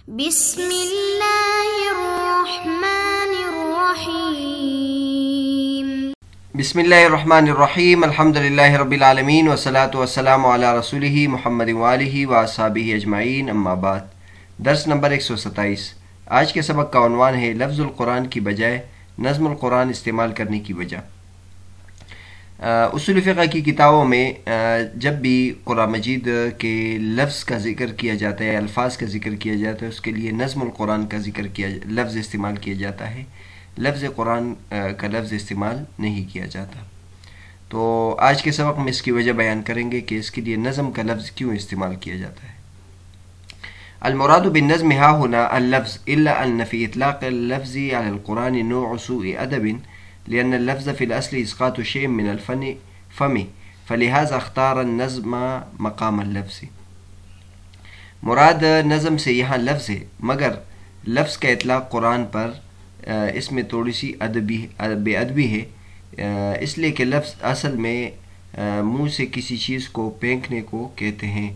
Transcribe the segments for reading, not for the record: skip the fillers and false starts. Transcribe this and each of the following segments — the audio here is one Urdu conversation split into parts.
بسم اللہ الرحمن الرحیم بسم اللہ الرحمن الرحیم الحمدللہ رب العالمین والصلاة والسلام علی رسولہ محمد وآلہ واصحابہ اجمعین اما بعد۔ درس نمبر 127۔ آج کے سبق کا عنوان ہے لفظ القرآن کی بجائے نظم القرآن استعمال کرنے کی وجہ۔ اصول فقہ کی کتابوں میں جب بھی قرآن مجید کے لفظ کا ذکر کیا جاتا ہے، الفاظ کا ذکر کیا جاتا ہے، اس کے لیے نظم القرآن کا لفظ استعمال کیا جاتا ہے، لفظ قرآن کا لفظ استعمال نہیں کیا جاتا۔ تو آج کے سبق میں اس کی وجہ بیان کریں گے کہ اس کے لیے نظم کا لفظ کیوں استعمال کیا جاتا ہے۔ المراد بالنظم ها هنا اللفظ إلا أن في إطلاق اللفظ على القرآن نوع سوء أدب لأن اللفظ في الأصل إسقاط شيء من الفم فلهذا اختار النظم مقام اللفظ۔ مراد نظم سے یہاں لفظ ہے، مگر لفظ کا اطلاق قرآن پر اس میں تھوڑی سی بے ادبی ہے، اس لیے کہ لفظ اصل میں منہ سے کسی چیز کو پھینکنے کو کہتے ہیں،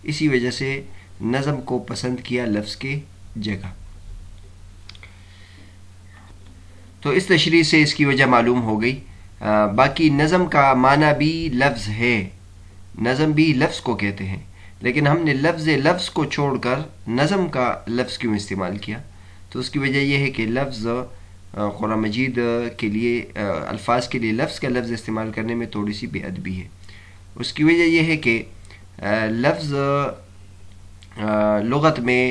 اسی وجہ سے نظم کو پسند کیا لفظ کے جگہ۔ تو اس تشریح سے اس کی وجہ معلوم ہو گئی۔ باقی نظم کا معنی بھی لفظ ہے، نظم بھی لفظ کو کہتے ہیں، لیکن ہم نے لفظ کو چھوڑ کر نظم کا لفظ کیوں استعمال کیا؟ تو اس کی وجہ یہ ہے کہ لفظ قرآن مجید کے لیے الفاظ کے لیے لفظ کا لفظ استعمال کرنے میں تھوڑی سی بے ادبی ہے۔ اس کی وجہ یہ ہے کہ لفظ لغت میں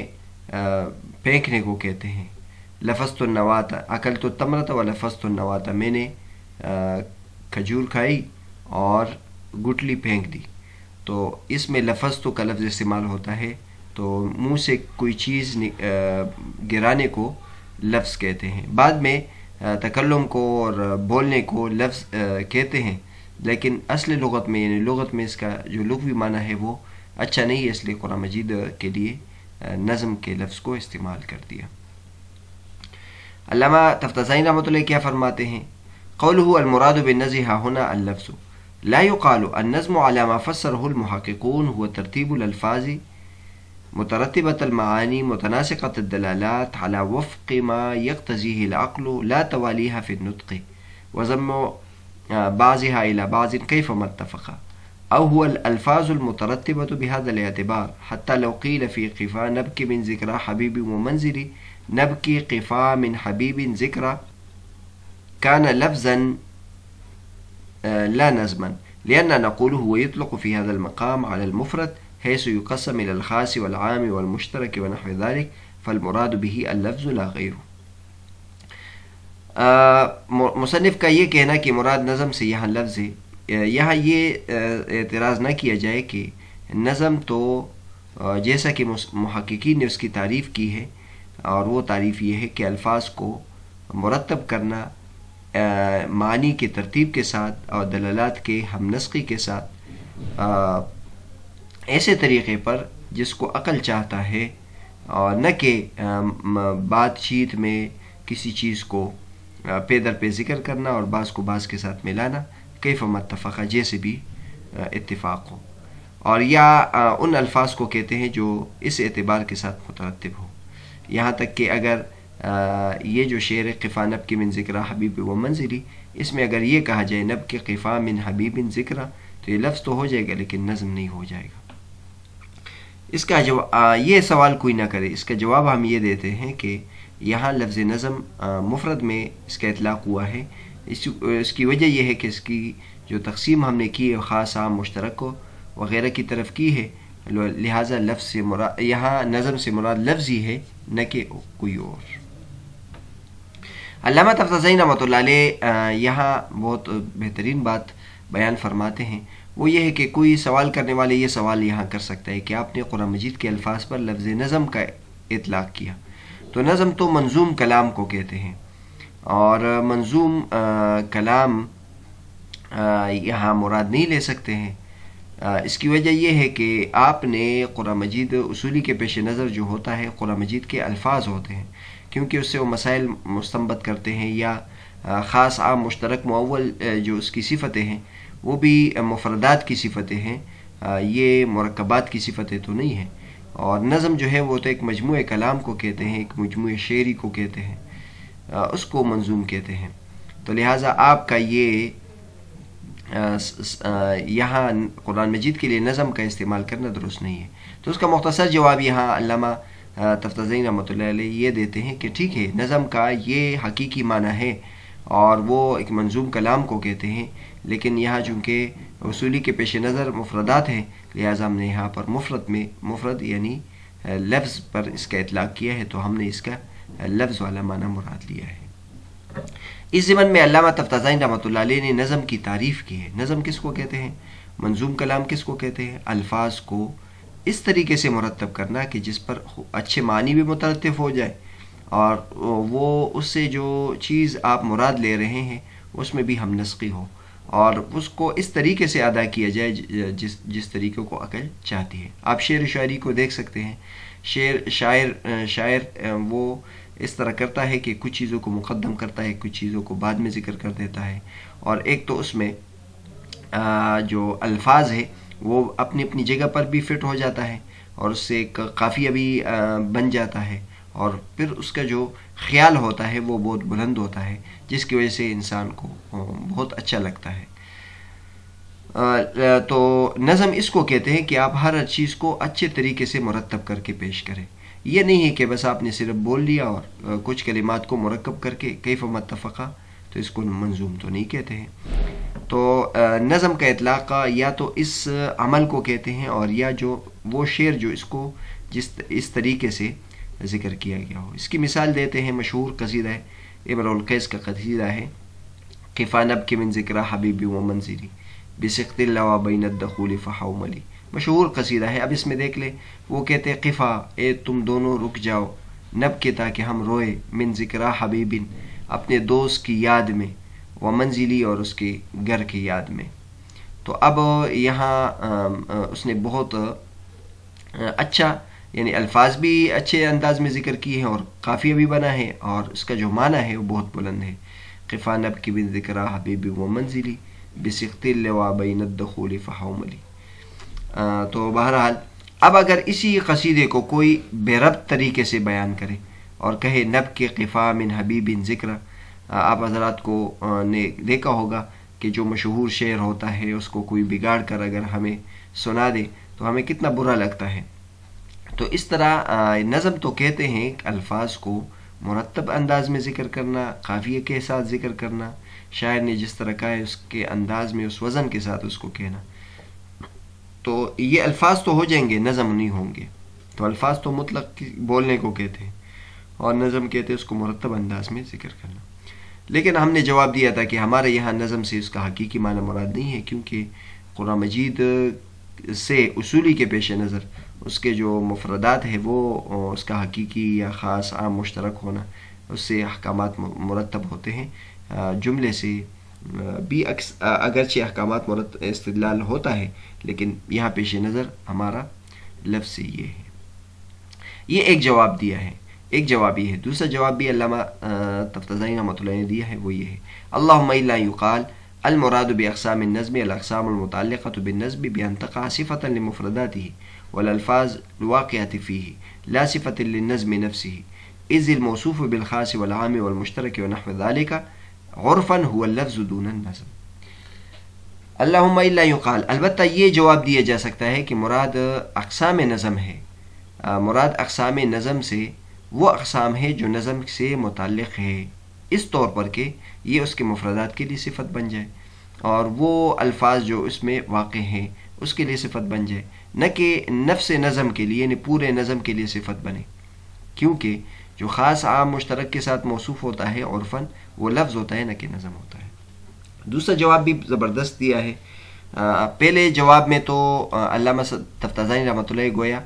پھینکنے کو کہتے ہیں۔ لفظت النواۃ اکلت التمرۃ ولفظت النواۃ، میں نے کھجور کھائی اور گٹلی پھینک دی، تو اس میں لفظت کا لفظ استعمال ہوتا ہے، تو منہ سے کوئی چیز گرانے کو لفظ کہتے ہیں۔ بعد میں تکلم کو اور بولنے کو لفظ کہتے ہیں، لیکن اصل لغت میں یعنی لغت میں اس کا جو لغوی معنی ہے وہ اچھا نہیں ہے، اس لیے قرآن مجید کے لیے نظم کے لفظ کو استعمال کر دیا۔ علامہ تفتازانی رحمۃ اللہ کیا فرماتے ہیں؟ قوله المراد بالنظم ها هنا اللفظ لا يقال النظم على ما فسره المحققون هو ترتيب الألفاظ مترتبة المعاني متناسقة الدلالات على وفق ما يقتضيه العقل لا تواليها في النطق وضم بعضها إلى بعض كيفما اتفق، أو هو الألفاظ المترتبة بهذا الاعتبار حتى لو قيل في قفا نبكي من ذكرى حبيب ومنزلي نبكي قفا من حبيب ذكرى كان لفظا لا نظما، لأن نقول هو يطلق في هذا المقام على المفرد حيث يقسم إلى الخاص والعام والمشترك ونحو ذلك، فالمراد به اللفظ لا غيره۔ مصنف کا یہ کہنا کہ مراد نظم سے یہاں لفظ ہے، یہاں یہ اعتراض نہ کیا جائے کہ نظم تو جیسا کہ محققین نے اس کی تعریف کی ہے، اور وہ تعریف یہ ہے کہ الفاظ کو مرتب کرنا معنی کے ترتیب کے ساتھ اور دلالات کے ہم نسقی کے ساتھ ایسے طریقے پر جس کو عقل چاہتا ہے، اور نہ کہ بات چیت میں کسی چیز کو پے در پہ ذکر کرنا اور بعض کو بعض کے ساتھ ملانا، کیفما اتفق جیسے بھی اتفاق ہو، اور یا ان الفاظ کو کہتے ہیں جو اس اعتبار کے ساتھ مترتب ہو۔ یہاں تک کہ اگر یہ جو شعر قفا نب کی من ذکرہ حبیب و منزلی، اس میں اگر یہ کہا جائے نب کے قفا من حبیب ذکرہ، تو یہ لفظ تو ہو جائے گا لیکن نظم نہیں ہو جائے گا۔ اس کا یہ سوال کوئی نہ کرے، اس کا جواب ہم یہ دیتے ہیں کہ یہاں لفظ نظم مفرد میں اس کا اطلاق ہوا ہے، اس کی وجہ یہ ہے کہ اس کی جو تقسیم ہم نے کی ہے خاص عام مشترک کو وغیرہ کی طرف کی ہے، لہٰذا لفظ سے مراد یہاں نظم سے مراد لفظ ہی ہے، نہ کہ کوئی اور۔ علامہ تفتازانی رحمۃ اللہ علیہ یہاں بہت بہترین بات بیان فرماتے ہیں، وہ یہ ہے کہ کوئی سوال کرنے والے یہ سوال یہاں کر سکتا ہے کہ آپ نے قرآن مجید کے الفاظ پر لفظ نظم کا اطلاق کیا، تو نظم تو منظوم کلام کو کہتے ہیں، اور منظوم کلام یہاں مراد نہیں لے سکتے ہیں۔ اس کی وجہ یہ ہے کہ آپ نے قرآن مجید اصولی کے پیش نظر جو ہوتا ہے قرآن مجید کے الفاظ ہوتے ہیں، کیونکہ اس سے وہ مسائل مستنبط کرتے ہیں، یا خاص عام مشترک معول جو اس کی صفتیں ہیں وہ بھی مفردات کی صفتیں ہیں، یہ مرکبات کی صفتیں تو نہیں ہیں، اور نظم جو ہے وہ تو ایک مجموعہ کلام کو کہتے ہیں، ایک مجموعہ شعری کو کہتے ہیں، اس کو منظوم کہتے ہیں. تو لہٰذا آپ کا یہ یہاں قرآن مجید کے لیے نظم کا استعمال کرنا درست نہیں ہے. تو اس کا مختصر جواب یہاں علامہ تفتازانی رحمۃ اللہ علیہ یہ دیتے ہیں کہ ٹھیک ہے، نظم کا یہ حقیقی معنی ہے اور وہ ایک منظوم کلام کو کہتے ہیں، لیکن یہاں چونکہ اصولی کے پیش نظر مفردات ہیں، لہٰذا ہم نے یہاں پر مفرد یعنی لفظ پر اس کا اطلاق کیا ہے، تو ہم نے اس کا لفظ والا معنی مراد لیا ہے. اس ضمن میں علامہ تفتازانی رحمۃ اللہ علیہ نے نظم کی تعریف کی ہے. نظم کس کو کہتے ہیں؟ منظوم کلام کس کو کہتے ہیں؟ الفاظ کو اس طریقے سے مرتب کرنا کہ جس پر اچھے معنی بھی مترتب ہو جائے اور وہ اس سے جو چیز آپ مراد لے رہے ہیں اس میں بھی ہم نسقی ہو، اور اس کو اس طریقے سے ادا کیا جائے جس طریقے کو عقل چاہتی ہے. آپ شعر و شاعری کو دیکھ سکتے ہیں. شاعر وہ اس طرح کرتا ہے کہ کچھ چیزوں کو مقدم کرتا ہے، کچھ چیزوں کو بعد میں ذکر کر دیتا ہے، اور ایک تو اس میں جو الفاظ ہے وہ اپنی اپنی جگہ پر بھی فٹ ہو جاتا ہے اور اس سے ایک قافیہ بھی بن جاتا ہے، اور پھر اس کا جو خیال ہوتا ہے وہ بہت بلند ہوتا ہے، جس کی وجہ سے انسان کو بہت اچھا لگتا ہے. تو نظم اس کو کہتے ہیں کہ آپ ہر چیز کو اچھے طریقے سے مرتب کر کے پیش کریں. یہ نہیں ہے کہ بس آپ نے صرف بول لیا اور کچھ کلمات کو مرکب کر کے کیف متفقہ، تو اس کو منظوم تو نہیں کہتے ہیں. تو نظم کا اطلاق یا تو اس عمل کو کہتے ہیں اور یا جو وہ شعر جو اس کو اس طریقے سے ذکر کیا گیا ہو. اس کی مثال دیتے ہیں. مشہور قصیدہ ہے، امرؤ القیس کا قصیدہ ہے، قفا نبکی من ذکر حبیبی و منزلی بسقط اللوا بین الدخول فحوملی. مشہور قصیدہ ہے. اب اس میں دیکھ لیں، وہ کہتے ہیں قفا، اے تم دونوں رک جاؤ، نب کے تاکہ ہم روئے، من ذکر حبیبن اپنے دوست کی یاد میں، و منزلی اور اس کے گھر کی یاد میں. تو اب یہاں اس نے بہت اچھا یعنی الفاظ بھی اچھے انداز میں ذکر کیے ہیں اور قافیہ بھی بنا ہے، اور اس کا جو معنی ہے وہ بہت بلند ہے. قفا نبکی من ذکر حبیبی و منزلی بسقط اللوا بین الدخول فحوملی. تو بہرحال اب اگر اسی قصیدے کو کوئی بے ربط طریقے سے بیان کرے اور کہے نب کے قفا من حبیب ذکر، آپ حضرات کو نے دیکھا ہوگا کہ جو مشہور شعر ہوتا ہے اس کو کوئی بگاڑ کر اگر ہمیں سنا دے تو ہمیں کتنا برا لگتا ہے. تو اس طرح نظم تو کہتے ہیں کہ الفاظ کو مرتب انداز میں ذکر کرنا، قافیے کے ساتھ ذکر کرنا، شاعر نے جس طرح کہا ہے اس کے انداز میں، اس وزن کے ساتھ اس کو کہنا. تو یہ الفاظ تو ہو جائیں گے، نظم نہیں ہوں گے. تو الفاظ تو مطلق بولنے کو کہتے ہیں اور نظم کہتے ہیں اس کو مرتب انداز میں ذکر کرنا. لیکن ہم نے جواب دیا تھا کہ ہمارے یہاں نظم سے اس کا حقیقی معنی مراد نہیں ہے، کیونکہ قرآن مجید سے اصولی کے پیش نظر اس کے جو مفردات ہیں وہ اس کا حقیقی یا خاص عام مشترک ہونا، اس سے احکامات مرتب ہوتے ہیں. جملے سے بھی اگرچہ احکامات استدلال ہوتا ہے، لیکن یہاں پیش نظر ہمارا لفظ سے یہ ہے. یہ ایک جواب دیا ہے. ایک جواب یہ ہے. دوسرا جواب بھی علامہ تفتازانی رحمۃ اللہ نے دیا ہے، وہ یہ ہے: اللہم الا یقال المراد باقسام النظم الاقسام المتعلقۃ بالنظم بان تقع صفۃ لمفرداته والالفاظ الواقعۃ فیہ لا صفۃ للنظم نفسه اذ الموصوف بالخاص والعام والمشترک ونحو ذلك عرفا هو اللفظ دون النظم. اللہم الا یقال، البتہ یہ جواب دیا جا سکتا ہے کہ مراد اقسام نظم ہے. مراد اقسام نظم سے وہ اقسام ہے جو نظم سے متعلق ہے، اس طور پر کہ یہ اس کے مفردات کے لیے صفت بن جائے، اور وہ الفاظ جو اس میں واقع ہیں اس کے لیے صفت بن جائے، نہ کہ نفس نظم کے لیے یعنی پورے نظم کے لیے صفت بنے. کیونکہ جو خاص عام مشترک کے ساتھ موصوف ہوتا ہے عرفاً وہ لفظ ہوتا ہے، نہ کہ نظم ہوتا ہے. دوسرا جواب بھی زبردست دیا ہے. پہلے جواب میں تو علامہ تفتازانی رحمۃ اللہ گویا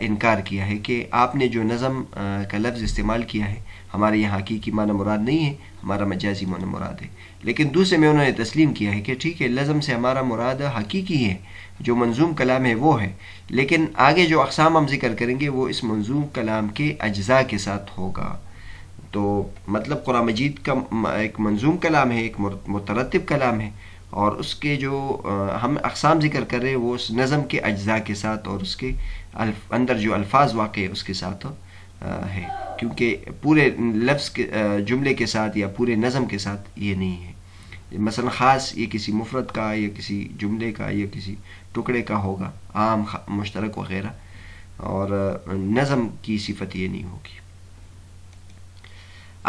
انکار کیا ہے کہ آپ نے جو نظم کا لفظ استعمال کیا ہے ہمارے یہاں حقیقی معنی مراد نہیں ہے، ہمارا مجازی معنی مراد ہے. لیکن دوسرے میں انہوں نے تسلیم کیا ہے کہ ٹھیک ہے، نظم سے ہمارا مراد حقیقی ہے، جو منظوم کلام ہے وہ ہے، لیکن آگے جو اقسام ہم ذکر کریں گے وہ اس منظوم کلام کے اجزاء کے ساتھ ہوگا. تو مطلب قرآن مجید کا ایک منظوم کلام ہے، ایک مترتب کلام ہے، اور اس کے جو ہم اقسام ذکر کر رہے ہیں وہ اس نظم کے اجزاء کے ساتھ اور اس کے اندر جو الفاظ واقع ہے اس کے ساتھ ہے، کیونکہ پورے لفظ کے جملے کے ساتھ یا پورے نظم کے ساتھ یہ نہیں ہے۔ مثلا خاص یہ کسی مفرد کا یا کسی جملے کا یا کسی ٹکڑے کا ہوگا، عام مشترک وغیرہ، اور نظم کی صفت یہ نہیں ہوگی۔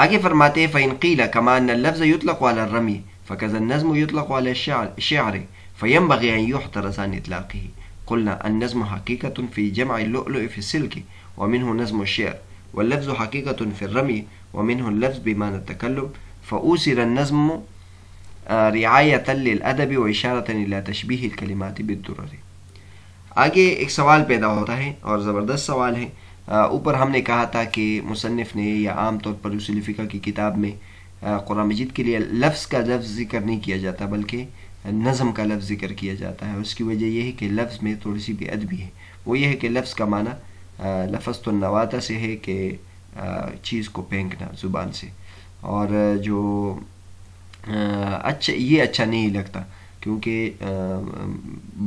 آگے فرماتے ہیں فَإِنْ قِيلَ كَمَا أَنَّ اللَّفْظَ يُطْلَقُ عَلَى الرَّمْيِ فَكَذَا النَّظْمُ يُطْلَقُ عَلَى الشِّعْرِ فَيَنْبَغِي أَنْ يُحْتَرَزَ عَنْ إطلاقه. قلنا النظم حقيقة في جمع اللؤلؤ في السلك ومنه نظم الشعر، واللفظ حقيقة في الرمي ومنه اللفظ بمعنى التكلم، فأوسر النظم رعاية للأدب وإشارة إلى تشبيه الكلمات بالدرر. آگے ایک سوال پیدا ہوتا ہے اور زبردست سوال ہے۔ اوپر ہم نے کہا تھا کہ مصنف نے یا عام طور پر اصول فقہ کی کتاب میں قرآن مجید کے لیے لفظ کا لفظ ذکر نہیں کیا جاتا بلکہ نظم کا لفظ ذکر کیا جاتا ہے۔ اس کی وجہ یہ ہے کہ لفظ میں تھوڑی سی بے ادبی ہے، وہ یہ ہے کہ لفظ کا معنی لفظ النواتا سے ہے کہ چیز کو پھینکنا زبان سے، اور جو اچھا نہیں لگتا، کیونکہ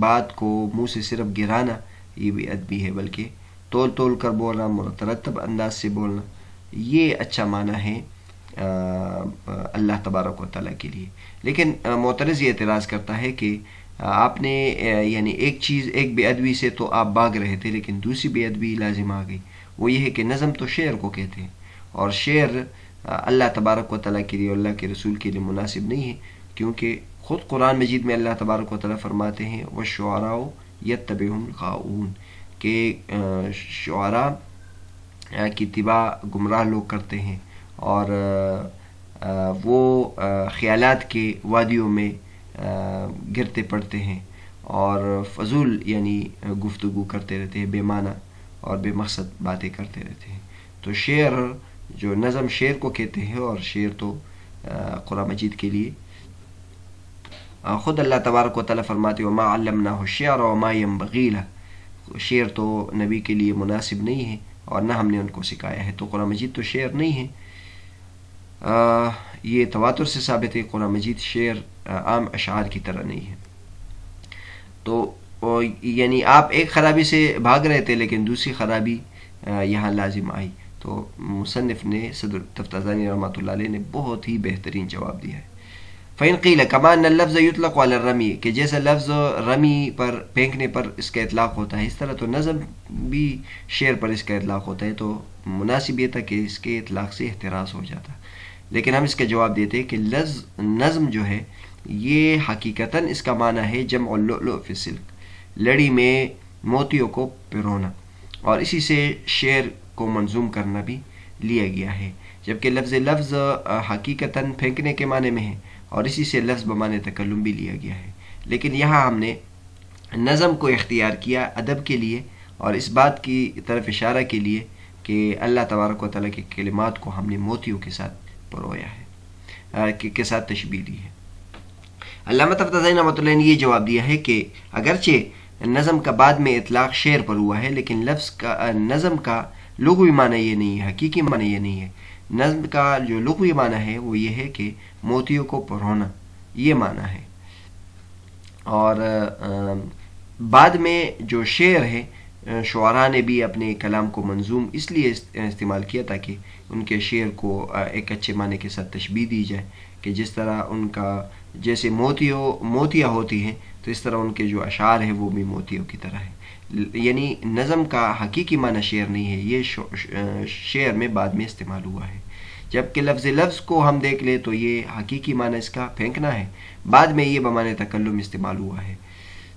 بات کو منہ سے صرف گرانا یہ بے ادبی ہے، بلکہ تول تول کر بولنا، مرتب انداز سے بولنا، یہ اچھا معنی ہے اللہ تبارک و تعالیٰ کے لیے۔ لیکن معترض یہ اعتراض کرتا ہے کہ آپ نے یعنی ایک بے ادبی سے تو آپ بھاگ رہے تھے، لیکن دوسری بے ادبی لازم آ گئی، وہ یہ ہے کہ نظم تو شعر کو کہتے ہیں، اور شعر اللہ تبارک و تعالیٰ کے لیے اور اللہ کے رسول کے لیے مناسب نہیں ہے، کیونکہ خود قرآن مجید میں اللہ تبارک و تعالیٰ فرماتے ہیں وَالشُّعَرَاءُ يَتَّبِعُهُمُ الْغَاوُونَ، کہ شعراء کی اتباع گمراہ لوگ کرتے ہیں، اور وہ خیالات کے وادیوں میں گرتے پڑتے ہیں اور فضول یعنی گفتگو کرتے رہتے ہیں، بے معنی اور بے مقصد باتیں کرتے رہتے ہیں۔ تو شعر جو نظم شعر کو کہتے ہیں، اور شعر تو قرآن مجید کے لیے خود اللہ تبارک و تعالیٰ فرماتے وَمَا عَلَّمْنَاهُ الشِّعْرَ وَمَا يَنبَغِي لَهُ، شعر تو نبی کے لیے مناسب نہیں ہے اور نہ ہم نے ان کو سکھایا ہے۔ تو قرآن مجید تو شعر نہیں ہے، یہ تواتر سے ثابت ہے، قرآن مجید شعر عام اشعار کی طرح نہیں ہے۔ تو یعنی آپ ایک خرابی سے بھاگ رہے تھے لیکن دوسری خرابی یہاں لازم آئی، تو مصنف نے صدر تفتازانی رحمۃ اللہ علیہ نے بہت ہی بہترین جواب دیا ہے۔ فَإِنْ قِيلَ كَمَا أَنَّ اللَّفْظَ يُطْلَقُ عَلَى الرَّمْيِ، کہ جیسا لفظ رمی پر پھینکنے پر اس کا اطلاق ہوتا ہے، اس طرح تو نظم بھی شعر پر اس کا اطلاق ہوتا ہے، تو مناسب یہ تھا کہ اس کے اطلاق سے احتراز ہو جاتا۔ لیکن ہم اس کا جواب دیتے ہیں کہ نظم جو ہے یہ حقیقتاً اس کا معنی ہے جمع اللؤلؤ فی السلک، لڑی میں موتیوں کو پرونا، اور اسی سے شعر کو منظوم کرنا بھی لیا گیا ہے، جبکہ لفظ حقیقتاً پھینکنے کے معنی میں ہے، اور اسی سے لفظ بمعنی تکلم بھی لیا گیا ہے۔ لیکن یہاں ہم نے نظم کو اختیار کیا ادب کے لیے اور اس بات کی طرف اشارہ کے لیے کہ اللہ تبارک و تعالیٰ کے کلمات کو ہم نے موتیوں کے ساتھ پرویا ہے، کے ساتھ تشبیہ دی ہے۔ علامہ تفتازانی رحمۃ اللہ نے یہ جواب دیا ہے کہ اگرچہ نظم کا بعد میں اطلاق شعر پر ہوا ہے، لیکن نظم کا لغوی معنی یہ نہیں ہے، حقیقی معنی یہ نہیں ہے۔ نظم کا جو لغوی معنی ہے وہ یہ ہے کہ موتیوں کو پرونا، یہ معنی ہے۔ اور بعد میں جو شعر ہے، شعراء نے بھی اپنے کلام کو منظوم اس لیے استعمال کیا تاکہ ان کے شعر کو ایک اچھے معنی کے ساتھ تشبیہ دی جائے، کہ جس طرح ان کا جیسے موتیاں ہوتی ہیں تو اس طرح ان کے جو اشعار ہیں وہ بھی موتیوں کی طرح ہے۔ یعنی نظم کا حقیقی معنی شعر نہیں ہے، یہ شعر میں بعد میں استعمال ہوا ہے۔ جبکہ لفظ کو ہم دیکھ لیں تو یہ حقیقی معنی اس کا پھینکنا ہے، بعد میں یہ بمعنی تکلم استعمال ہوا ہے۔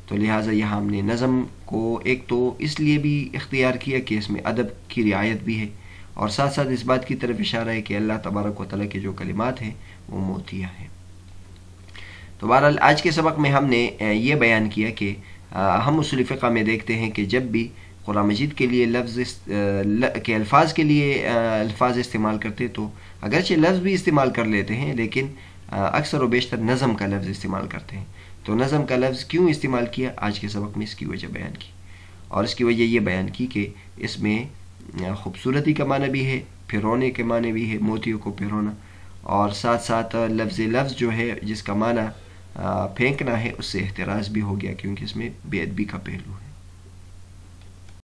تو لہٰذا یہاں ہم نے نظم کو ایک تو اس لیے بھی اختیار کیا کہ اس میں ادب کی رعایت بھی ہے، اور ساتھ ساتھ اس بات کی طرف اشارہ ہے کہ اللہ تبارک و تعالیٰ کے جو کلمات ہیں وہ موتیاں ہیں۔ تو بہرحال آج کے سبق میں ہم نے یہ بیان کیا کہ ہم اصول فقہ میں دیکھتے ہیں کہ جب بھی قرآن مجید کے لیے الفاظ کے لیے الفاظ استعمال کرتے تو اگرچہ لفظ بھی استعمال کر لیتے ہیں، لیکن اکثر و بیشتر نظم کا لفظ استعمال کرتے ہیں۔ تو نظم کا لفظ کیوں استعمال کیا، آج کے سبق میں اس کی وجہ بیان کی، اور اس کی وجہ یہ بیان کی کہ اس میں خوبصورتی کا معنی بھی ہے، پھرونے کے معنی بھی ہے، موتیوں کو پھرونا، اور ساتھ ساتھ لفظ جو ہے جس کا معنی پھینکنا ہے اس سے احتراز بھی ہو گیا، کیونکہ اس میں بے ادبی کا پہلو ہے۔